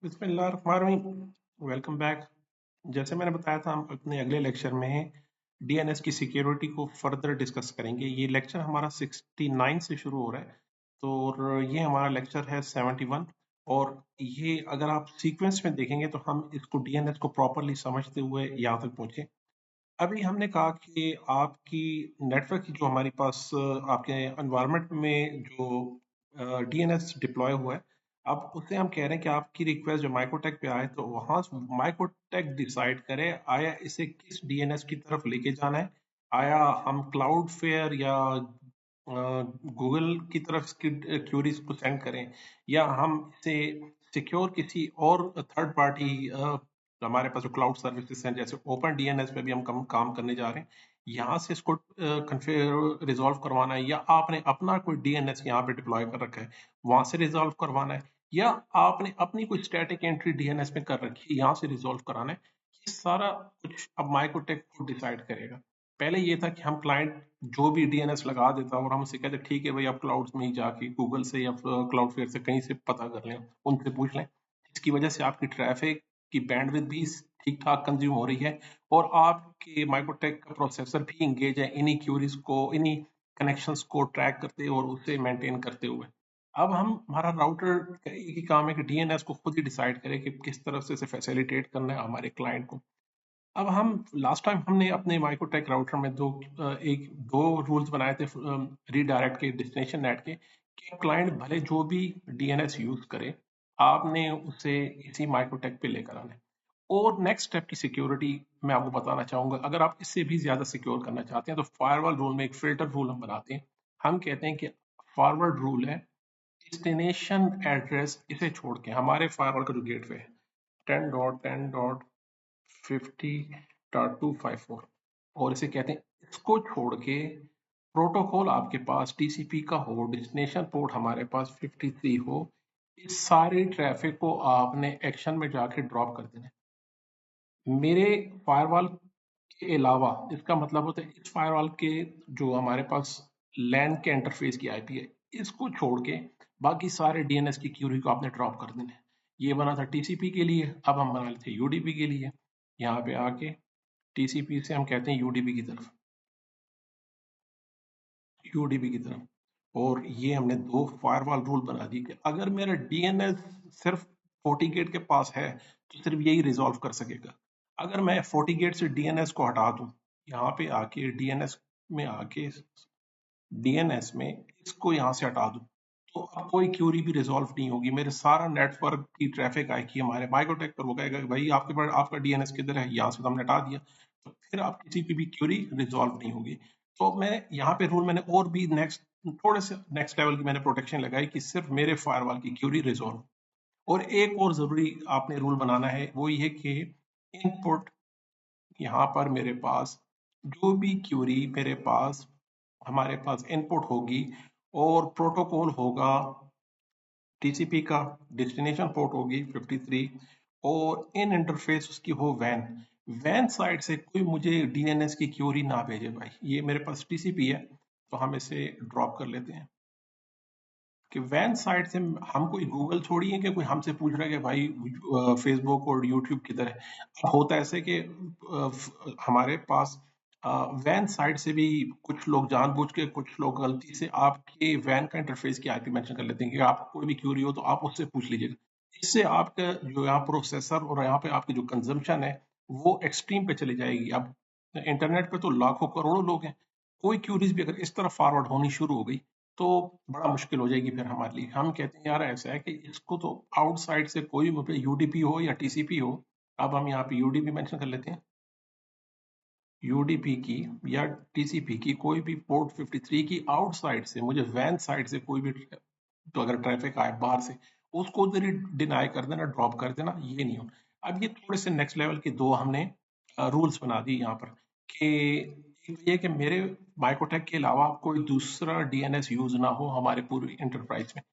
बिस्मिल्लाहिर्रहमानिर्रहीम। Welcome back. जैसे मैंने बताया था, हम अपने अगले लेक्चर में डीएनएस की सिक्योरिटी को फर्दर डिस्कस करेंगे। ये लेक्चर हमारा 69 से शुरू हो रहा है, तो और ये हमारा लेक्चर है 71। और ये अगर आप सीक्वेंस में देखेंगे तो हम इसको डीएनएस को प्रॉपरली समझते हुए यहाँ तक पहुंचे। अभी हमने कहा कि आपकी नेटवर्क की जो हमारे पास आपके एनवायरनमेंट में जो डीएनएस डिप्लॉय हुआ है, अब उससे हम कह रहे हैं कि आपकी रिक्वेस्ट जो माइक्रोटेक पे आए तो वहां माइक्रोटेक डिसाइड करे आया इसे किस डीएनएस की तरफ लेके जाना है। आया हम क्लाउड फेयर या गूगल की तरफ इसकी क्यूरीज को सेंड करें, या हम इसे सिक्योर किसी और थर्ड पार्टी हमारे पास जो क्लाउड सर्विसेज हैं जैसे ओपन डीएनएस पे भी हम काम करने जा रहे हैं, यहाँ से इसको रिजॉल्व करवाना है, या आपने अपना कोई डीएनएस यहाँ पे डिप्लॉय कर रखा है वहां से रिजॉल्व करवाना है, या आपने अपनी कोई स्टैटिक एंट्री डीएनएस में कर रखी है यहाँ से रिजॉल्व कराना है। ये सारा कुछ अब माइक्रोटेक को डिसाइड करेगा। पहले ये था कि हम क्लाइंट जो भी डीएनएस लगा देता और हम उसे कहते ठीक है भाई, आप क्लाउड में ही जाके गूगल से या क्लाउड फेयर से कहीं से पता कर लें, उनसे पूछ लें। इसकी वजह से आपकी ट्रैफिक की बैंडविड्थ भी ठीक ठाक कंज्यूम हो रही है, और आपके माइक्रोटेक का प्रोसेसर भी इंगेज है इन्हीं क्यूरीज को, इन्हीं कनेक्शंस को ट्रैक करते हुए और उसे मेंटेन करते हुए। अब हम हमारा राउटर का एक ही काम है कि डीएनएस को खुद ही डिसाइड करे कि किस तरह से इसे फैसिलिटेट करना है हमारे क्लाइंट को। अब हम लास्ट टाइम हमने अपने माइक्रोटेक राउटर में दो रूल्स बनाए थे रीडायरेक्ट के, डेस्टिनेशन नेट के, कि क्लाइंट भले जो भी डीएनएस यूज करे, आपने उसे इसी माइक्रोटेक पे लेकर आना है। और नेक्स्ट स्टेप की सिक्योरिटी मैं आपको बताना चाहूंगा। अगर आप इससे भी ज्यादा सिक्योर करना चाहते हैं तो फायरवॉल रूल में एक फिल्टर रूल हम बनाते हैं। हम कहते हैं कि फॉरवर्ड रूल है डेस्टिनेशन एड्रेस इसे छोड़ के, हमारे फायरवॉल का जो गेटवे है 10.10.50.254, और इसे कहते हैं, इसको छोड़ के प्रोटोकॉल आपके पास टीसीपी का हो, डेस्टिनेशन पोर्ट हमारे पास 53 हो, इस सारे ट्रैफिक को आपने एक्शन में जाके ड्रॉप कर देना है मेरे फायरवॉल के अलावा। इसका मतलब होता है इस फायरवॉल के जो हमारे पास लैन के इंटरफेस की आईपी है, इसको छोड़ के बाकी सारे डीएनएस की क्यूरी को आपने ड्रॉप कर देना है। ये बना था टीसीपी के लिए, अब हम बना लेते हैं यूडीपी के लिए। यहाँ पे आके टीसीपी से हम कहते हैं यूडीपी की तरफ, यूडीपी की तरफ। और ये हमने दो फायरवॉल रूल बना दी कि अगर मेरा डीएनएस सिर्फ 40 गेट के पास है तो सिर्फ यही रिजॉल्व कर सकेगा। अगर मैं 40 गेट से डीएनएस को हटा दूं, यहाँ पे आके डीएनएस में इसको यहाँ से हटा दूं, तो अब कोई क्यूरी भी रिजॉल्व नहीं होगी। मेरे सारा नेटवर्क की ट्रैफिक आएगी हमारे माइक्रोटेक पर, वो कहेगा कि भाई आपके पास आपका डीएनएस किधर है, यहाँ से तो हमने हटा दिया, तो फिर आप किसी की भी क्यूरी रिजॉल्व नहीं होगी। तो मैं यहाँ पे रूल मैंने और भी थोड़े से नेक्स्ट लेवल की मैंने प्रोटेक्शन लगाई कि सिर्फ मेरे फायरवॉल की क्यूरी रिजॉल्व। और एक और जरूरी आपने रूल बनाना है, वो ये कि इनपुट यहाँ पर मेरे पास जो भी क्यूरी मेरे पास हमारे पास इनपुट होगी और प्रोटोकॉल होगा टीसीपी का, डेस्टिनेशन पोर्ट होगी 53, और इन इंटरफेस उसकी हो वैन। वैन साइड से कोई मुझे डीएनएस की क्यूरी ना भेजे भाई। ये मेरे पास टीसीपी है तो हम इसे ड्रॉप कर लेते हैं कि वैन साइड से हम कोई गूगल छोड़िए कि कोई हमसे पूछ रहा है कि भाई फेसबुक और यूट्यूब किधर है। अब होता है ऐसे कि हमारे पास वैन साइड से भी कुछ लोग जानबूझ के, कुछ लोग गलती से आपके वैन का इंटरफेस की आईपी मेंशन कर लेते हैं कि आपको कोई भी क्यूरी हो तो आप उससे पूछ लीजिएगा। इससे आपका जो यहाँ प्रोसेसर और यहाँ पे आपकी जो कंजम्पशन है वो एक्सट्रीम पे चली जाएगी। अब इंटरनेट पे तो लाखों करोड़ों लोग हैं, कोई क्यूरीज भी अगर इस तरह फॉरवर्ड होनी शुरू हो गई तो बड़ा मुश्किल हो जाएगी फिर हमारे लिए। हम कहते हैं यार ऐसा है कि इसको तो आउटसाइड से कोई यूडीपी हो या टीसीपी हो। अब हम यहाँ पे यूडीपी मेंशन कर लेते हैं, यूडीपी की या टीसीपी की कोई भी पोर्ट 53 की आउटसाइड से मुझे वैन साइड से कोई भी तो अगर ट्रैफिक आए बाहर से, उसको उधर ही डिनाई कर देना, ड्रॉप कर देना, ये नहीं हो। अब ये थोड़े से नेक्स्ट लेवल के दो हमने रूल्स बना दिए यहाँ पर कि एक ये कि मेरे माइक्रोटेक के अलावा कोई दूसरा डीएनएस यूज ना हो हमारे पूरी इंटरप्राइज में।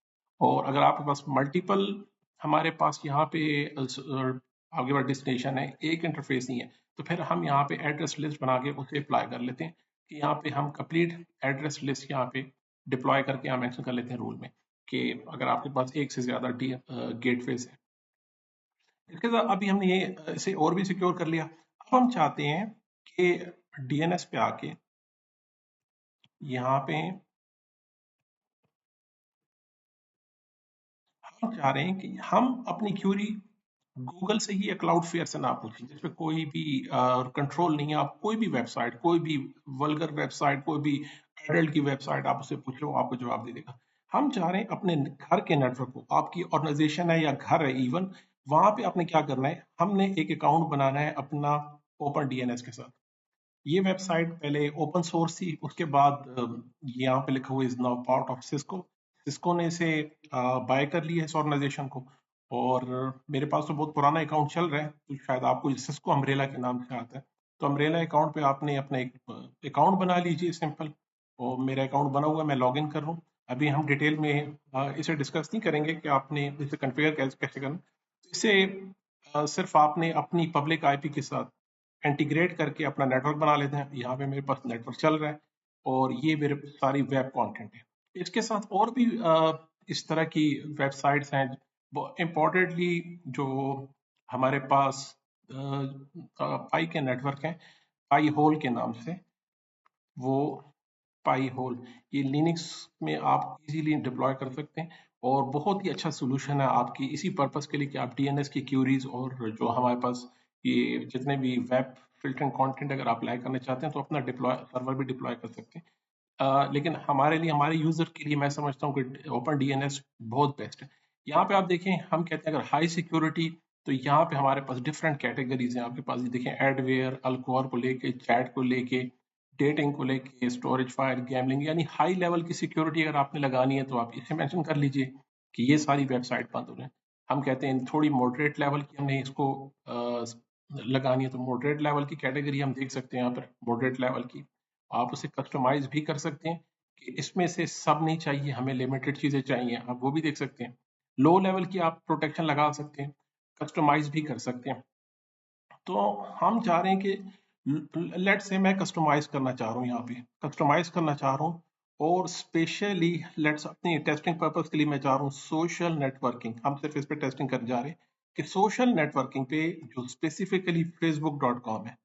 और अगर आपके पास मल्टीपल, हमारे पास यहाँ पे आपके पास डेस्टिनेशन है, एक इंटरफेस नहीं है, तो फिर हम यहाँ पे एड्रेस लिस्ट बना के उसे अप्लाई कर लेते हैं कि यहाँ पे हम कंप्लीट एड्रेस लिस्ट यहाँ पे डिप्लॉय करके यहाँ मेंशन कर लेते हैं रूल में कि अगर आपके पास एक से ज्यादा गेटवेज है इसके साथ अभी हमने ये इसे और भी सिक्योर कर लिया। अब हम चाहते हैं कि डीएनएस पे आके यहाँ पे हम चाह रहे हैं कि हम अपनी क्यूरी गूगल से ही या क्लाउडफेयर से ना पूछें, जिसपे कोई भी कंट्रोल नहीं है। आप कोई भी वेबसाइट, कोई भी वल्गर वेबसाइट, कोई भी एडल्ट की वेबसाइट आप उससे पूछ लो, वो आपको जवाब दे देगा। हम चाह रहे हैं अपने घर के नेटवर्क को, आपकी ऑर्गेनाइजेशन है या घर है इवन, वहां पे आपने क्या करना है, हमने एक अकाउंट बनाना है अपना ओपन डीएनएस के साथ। ये वेबसाइट पहले ओपन सोर्स थी, उसके बाद यहाँ पे लिखा हुआ is now part of Cisco. Cisco ने इसे बाय कर लिया है इस ऑर्गेनाइजेशन को। और मेरे पास तो बहुत पुराना अकाउंट चल रहा है, तो शायद आपको सिस्को अम्ब्रेला के नाम से आता है। तो अम्ब्रेला अकाउंट पे आपने अपना एक अकाउंट बना लीजिए सिंपल। और मेरा अकाउंट बना हुआ है, मैं लॉग इन कर रहा हूँ। अभी हम डिटेल में इसे डिस्कस नहीं करेंगे कि आपने इसे कन्फिगर कैसे कैसे करना। इसे सिर्फ आपने अपनी पब्लिक आईपी के साथ इंटीग्रेट करके अपना नेटवर्क बना लेते हैं। यहाँ पे मेरे पास नेटवर्क चल रहा है और ये मेरे सारी वेब कंटेंट है। इसके साथ और भी इस तरह की वेबसाइट्स हैं। इम्पोर्टेंटली जो हमारे पास पाई के नेटवर्क हैं, पाई होल के नाम से, वो पाई होल, ये लिनक्स में आप इजीली डिप्लॉय कर सकते हैं। और बहुत ही अच्छा सोल्यूशन है आपकी इसी पर्पस के लिए कि आप डीएनएस की क्यूरीज और जो हमारे पास ये जितने भी वेब फिल्टरिंग कंटेंट अगर आप अप्लाई करना चाहते हैं तो अपना डिप्लॉय सर्वर भी डिप्लॉय कर सकते हैं। लेकिन हमारे लिए, हमारे यूजर के लिए मैं समझता हूँ कि ओपन डीएनएस बहुत बेस्ट है। यहाँ पे आप देखें, हम कहते हैं अगर हाई सिक्योरिटी, तो यहाँ पे हमारे पास डिफरेंट कैटेगरीज हैं आपके पास। ये देखें, एडवेयर, अल्कोहल को लेके, चैट को लेके, डेटिंग को लेके, स्टोरेज फाइल, गैमलिंग, यानी हाई लेवल की सिक्योरिटी अगर आपने लगानी है तो आप इसे मेंशन कर लीजिए कि ये सारी वेबसाइट बंद हो जाए। हम कहते हैं थोड़ी मॉडरेट लेवल की हमने इसको लगानी है, तो मॉडरेट लेवल की कैटेगरी हम देख सकते हैं यहाँ पर, मॉडरेट लेवल की। आप उसे कस्टमाइज भी कर सकते हैं कि इसमें से सब नहीं चाहिए, हमें लिमिटेड चीजें चाहिए, आप वो भी देख सकते हैं। लो लेवल की आप प्रोटेक्शन लगा सकते हैं, कस्टमाइज भी कर सकते हैं। तो हम चाह रहे हैं कि लेट से मैं कस्टमाइज करना चाह रहा हूँ, यहाँ पे कस्टमाइज करना चाह रहा हूँ। और स्पेशली लेट्स अपनी टेस्टिंग पर्पस के लिए मैं चाह रहा हूँ सोशल नेटवर्किंग, हम सिर्फ इस पे टेस्टिंग करने जा रहे हैं कि सोशल नेटवर्किंग पे जो स्पेसिफिकली facebook.com है,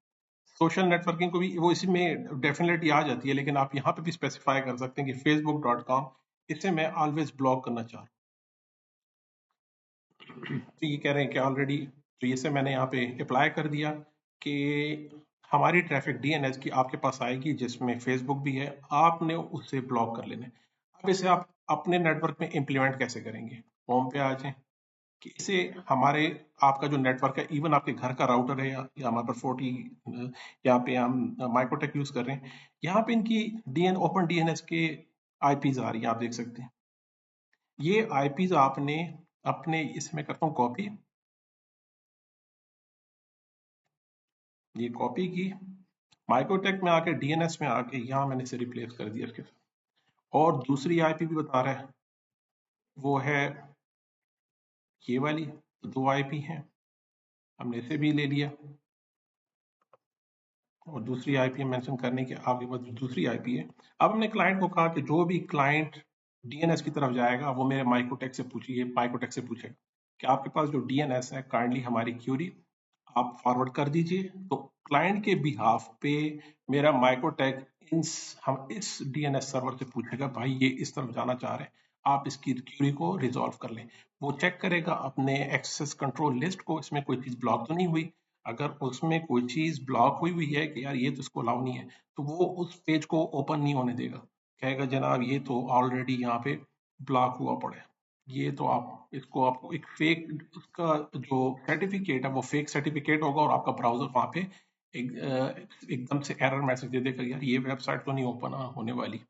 सोशल नेटवर्किंग को भी वो इसी में डेफिनेटली आ जाती है, लेकिन आप यहाँ पे भी स्पेसिफाई कर सकते हैं कि facebook.com, इसे मैं ऑलवेज ब्लॉक करना चाह रहा हूँ। तो ये कह रहे हैं कि ऑलरेडी, तो इसे मैंने यहाँ पे अप्लाई कर दिया कि हमारी ट्रैफिक डीएनएस की आपके पास आएगी जिसमें फेसबुक भी है, आपने उसे ब्लॉक कर लेना है। अब इसे आप अपने नेटवर्क में इम्प्लीमेंट कैसे करेंगे? होम पे आ जाए कि इसे हमारे, आपका जो नेटवर्क है, इवन आपके घर का राउटर है या हमारे पास 40, यहाँ पे हम माइक्रोटेक यूज कर रहे हैं, यहाँ पे इनकी ओपन डीएनएस के आईपीज आ रही है, आप देख सकते हैं। ये आईपीज आपने अपने इसमें, करता हूँ कॉपी, ये कॉपी की, माइक्रोटेक में आके डीएनएस में आके यहाँ मैंने इसे रिप्लेस कर दिया इसके साथ। और दूसरी आईपी भी बता रहा है, वो है ये वाली। दो आईपी है, हमने इसे भी ले लिया। और दूसरी आईपी मेंशन करने के आपके पास दूसरी आईपी है। अब हमने क्लाइंट को कहा कि जो भी क्लाइंट डीएनएस की तरफ जाएगा वो मेरे माइक्रोटेक से पूछिए, माइक्रोटेक से पूछेगा कि आपके पास जो डीएनएस है, काइंडली हमारी क्यूरी आप फॉरवर्ड कर दीजिए। तो क्लाइंट के बिहाफ पे मेरा माइक्रोटेक इन हम इस डीएनएस सर्वर से पूछेगा, भाई ये इस तरफ जाना चाह रहे हैं, आप इसकी क्यूरी को रिजॉल्व कर लें। वो चेक करेगा अपने एक्सेस कंट्रोल लिस्ट को, इसमें कोई चीज ब्लॉक तो नहीं हुई। अगर उसमें कोई चीज ब्लॉक हुई हुई है कि यार ये तो इसको अलाउ नहीं है, तो वो उस पेज को ओपन नहीं होने देगा, कहेगा जनाब ये तो ऑलरेडी यहाँ पे ब्लॉक हुआ पड़ा है, ये तो आप इसको, आपको एक फेक उसका जो सर्टिफिकेट है वो फेक सर्टिफिकेट होगा, और आपका ब्राउजर वहां पे एकदम से एरर मैसेज दे देगा, यार ये वेबसाइट तो नहीं ओपन होने वाली।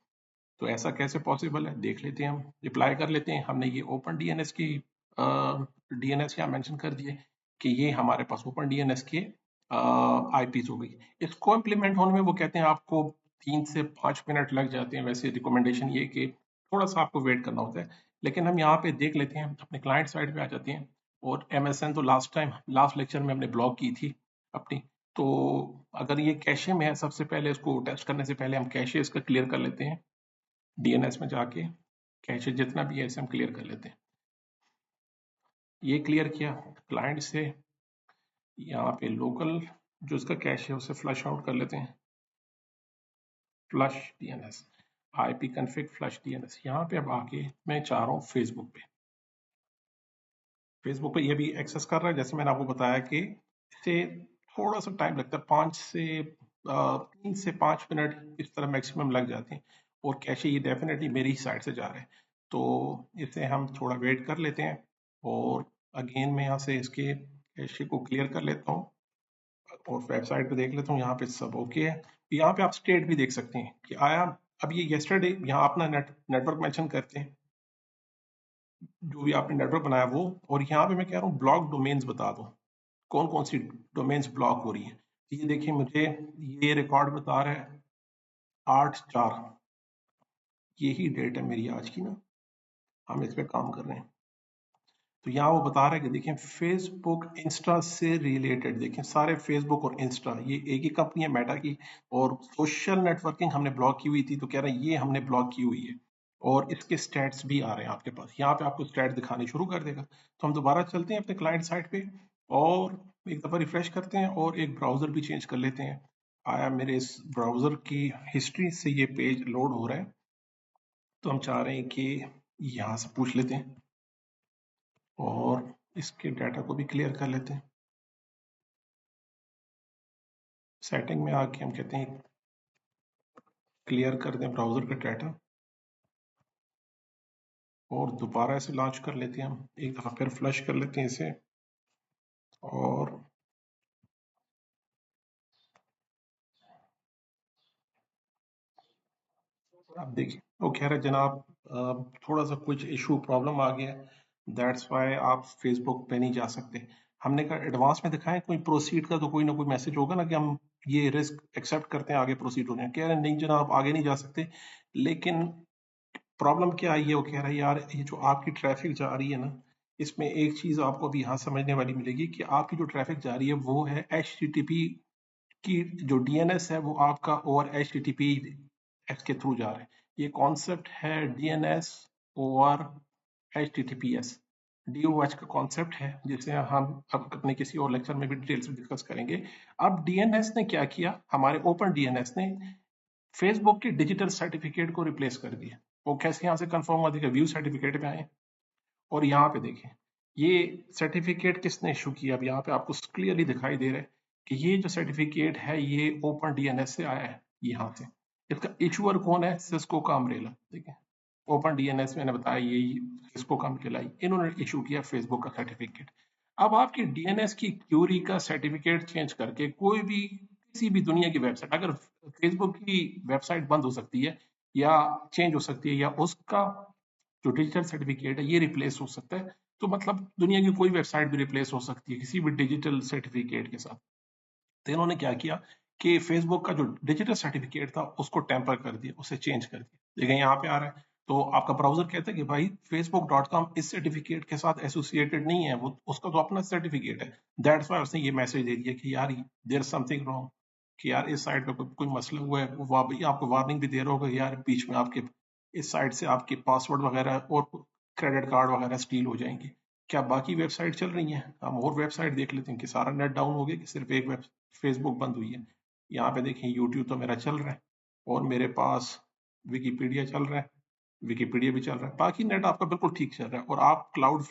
तो ऐसा कैसे पॉसिबल है, देख लेते हैं, हम रिप्लाई कर लेते हैं। हमने ये ओपन डीएनएस की डीएनएस यहाँ मेंशन कर दिए कि ये हमारे पास ओपन डीएनएस के आईपीज हो गई। इसको इम्प्लीमेंट होने में वो कहते हैं आपको 3 से 5 मिनट लग जाते हैं। वैसे रिकमेंडेशन ये कि थोड़ा सा आपको वेट करना होता है, लेकिन हम यहाँ पे देख लेते हैं, अपने क्लाइंट साइड पे आ जाते हैं। और एमएसएन तो लास्ट लेक्चर में हमने ब्लॉक की थी अपनी। तो अगर ये कैशे में है, सबसे पहले इसको टेस्ट करने से पहले हम कैशे इसका क्लियर कर लेते हैं। डीएनएस में जाके कैशे जितना भी है इसे हम क्लियर कर लेते हैं। ये क्लियर किया, क्लाइंट से यहाँ पे लोकल जो इसका कैश है उसे फ्लश आउट कर लेते हैं, flush DNS, IP config flush DNS. यहाँ पे अब आके मैं चाह रहा हूँ फेसबुक पे ये भी एक्सेस कर रहा है। जैसे मैंने आपको बताया कि इसे थोड़ा सा टाइम लगता है, 3 से 5 मिनट इस तरह मैक्सिमम लग जाते हैं, और कैशे ये डेफिनेटली मेरी ही साइड से जा रहे हैं, तो इसे हम थोड़ा वेट कर लेते हैं। और अगेन मैं यहाँ से इसके कैशे को क्लियर कर लेता हूँ और वेबसाइट पे देख लेता हूँ, यहाँ पे सब ओके है। यहाँ पे आप स्टेट भी देख सकते हैं कि आया। अब ये येस्टरडे यहाँ अपना नेटवर्क मेंशन करते हैं, जो भी आपने नेटवर्क बनाया वो, और यहाँ पे मैं कह रहा हूँ ब्लॉक डोमेन्स बता दो, कौन कौन सी डोमेन्स ब्लॉक हो रही है। ये देखिए मुझे ये रिकॉर्ड बता रहा है 8/4, यही डेट है मेरी आज की ना, हम इस पे काम कर रहे हैं। तो यहाँ वो बता रहा है कि देखिए फेसबुक इंस्टा से रिलेटेड, देखिए सारे फेसबुक और इंस्टा ये एक ही कंपनी है मेटा की, और सोशल नेटवर्किंग हमने ब्लॉक की हुई थी, तो कह रहा है ये हमने ब्लॉक की हुई है, और इसके स्टैट्स भी आ रहे हैं आपके पास। यहाँ पे आपको स्टैट दिखाने शुरू कर देगा। तो हम दोबारा चलते हैं अपने क्लाइंट साइट पे और एक दफ़ा रिफ्रेश करते हैं और एक ब्राउज़र भी चेंज कर लेते हैं। आया मेरे इस ब्राउज़र की हिस्ट्री से ये पेज लोड हो रहा है, तो हम चाह रहे हैं कि यहाँ से पूछ लेते हैं और इसके डाटा को भी क्लियर कर लेते हैं। सेटिंग में आके हम कहते हैं क्लियर कर दें ब्राउज़र का डाटा, और दोबारा इसे लॉन्च कर लेते हैं। हम एक दफ़ा फिर फ्लश कर लेते हैं इसे, और अब देखिए वो कह रहा है जनाब थोड़ा सा कुछ इशू प्रॉब्लम आ गया, दैट्स वाई आप फेसबुक पे नहीं जा सकते। हमने कहा एडवांस में दिखाएं कोई प्रोसीड का, तो कोई ना कोई मैसेज होगा ना कि हम ये रिस्क एक्सेप्ट करते हैं, आगे प्रोसीड हो जाए। कह रहे हैं नहीं जनाब आगे नहीं जा सकते। लेकिन प्रॉब्लम क्या आई है, वो कह रहा है यार ये जो आपकी ट्रैफिक जा रही है ना, इसमें एक चीज़ आपको अभी यहाँ समझने वाली मिलेगी कि आपकी जो ट्रैफिक जा रही है वो है HTTP की, जो डीएनएस है वो आपका ओवर HTTPS के थ्रू जा रहा है। ये कॉन्सेप्ट है डीएनएस ओवर HTTPS, DOH का कॉन्सेप्ट है, जिसे हम अब अपने किसी और लेक्चर में भी डिटेल से डिस्कस करेंगे। अब डीएनएस ने क्या किया, हमारे ओपन डीएनएस ने फेसबुक के डिजिटल सर्टिफिकेट को रिप्लेस कर दिया। वो कैसे यहाँ से कंफर्म हुआ, देखिए व्यू सर्टिफिकेट में आए और यहाँ पे देखें ये सर्टिफिकेट किसने इशू किया। अब यहाँ पे आपको क्लियरली दिखाई दे रहा है कि ये जो सर्टिफिकेट है ये ओपन डीएनएस से आया है यहाँ से। इसका इशूअर कौन है, सिस्को का अम्ब्रेला। देखिए ओपन डीएनएस मैंने बताया ये सिस्को का अम्ब्रेला, इन्होंने इशू किया फेसबुक का सर्टिफिकेट। अब आपकी डीएनएस की क्यूरी का सर्टिफिकेट चेंज करके कोई भी किसी भी दुनिया की वेबसाइट, अगर फेसबुक की वेबसाइट बंद हो सकती है या चेंज हो सकती है, या उसका जो डिजिटल सर्टिफिकेट है ये रिप्लेस हो सकता है, तो मतलब दुनिया की कोई वेबसाइट भी रिप्लेस हो सकती है किसी भी डिजिटल सर्टिफिकेट के साथ। तो इन्होंने क्या किया कि फेसबुक का जो डिजिटल सर्टिफिकेट था उसको टेम्पर कर दिया, उसे चेंज कर दिया। देखिए यहाँ पे आ रहा है, तो आपका ब्राउजर कहता है कि भाई facebook.com इस सर्टिफिकेट के साथ एसोसिएटेड नहीं है, वो उसका तो अपना सर्टिफिकेट है। दैट्स वाई उसने ये मैसेज दे दिया कि यार देयर समथिंग रॉन्ग, कि यार इस साइट पे कोई मसला हुआ है। वो आपको वार्निंग भी दे रहा होगा यार बीच में आपके इस साइट से आपके पासवर्ड वगैरह और क्रेडिट कार्ड वगैरह स्टील हो जाएंगे। क्या बाकी वेबसाइट चल रही हैं, हम और वेबसाइट देख लेते हैं कि सारा नेट डाउन हो गया कि सिर्फ एक वेब फेसबुक बंद हुई है। यहाँ पे देखें यूट्यूब तो मेरा चल रहा है, और मेरे पास विकीपीडिया चल रहा है, विकीपीडिया भी चल रहा है, बाकी नेट आपका बिल्कुल ठीक चल रहा है। और आप क्लाउड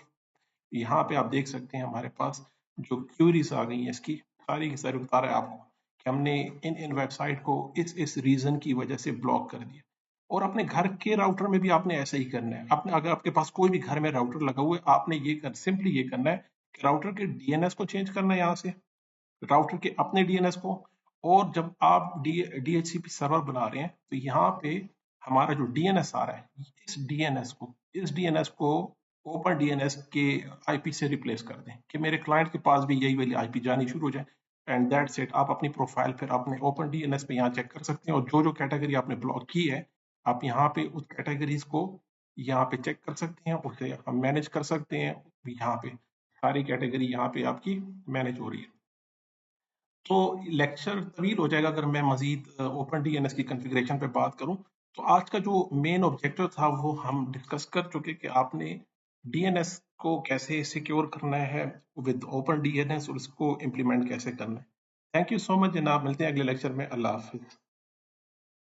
यहाँ पे आप देख सकते हैं हमारे पास जो क्यूरीज आ गई हैं इसकी सारी की सारी बता रहा है आपको कि हमने इन वेबसाइट को इस रीजन की वजह से ब्लॉक कर दिया। और अपने घर के राउटर में भी आपने ऐसा ही करना है। अपने अगर आपके पास कोई भी घर में राउटर लगा हुआ है, आपने सिंपली ये करना है कि राउटर के डीएनएस को चेंज करना है यहाँ से, राउटर के अपने डीएनएस को। और जब आप DHCP सर्वर बना रहे हैं तो यहाँ पे हमारा जो डीएनएस आ रहा है इस डीएनएस को ओपन डीएनएस के आईपी से रिप्लेस कर दें कि मेरे क्लाइंट के पास भी यही वाली आईपी जानी शुरू हो जाए। And that's it. आप अपनी प्रोफाइल फिर अपने ओपन डीएनएस पे यहाँ चेक कर सकते हैं, और जो जो कैटेगरी आपने ब्लॉक की है आप यहाँ पे उस कैटेगरीज को यहाँ पे चेक कर सकते हैं, उसे हम मैनेज कर सकते हैं। यहाँ पे सारी कैटेगरी यहाँ पे आपकी मैनेज हो रही है। तो लेक्चर तवील हो जाएगा अगर मैं मजीद ओपन डीएनएस की कॉन्फ़िगरेशन पे बात करूं। तो आज का जो मेन ऑब्जेक्टिव था वो हम डिस्कस कर चुके कि आपने डीएनएस को कैसे सिक्योर करना है विद ओपन डीएनएस और उसको इम्प्लीमेंट कैसे करना है। थैंक यू सो मच जनाब, मिलते हैं अगले लेक्चर में। अल्लाह हाफिज।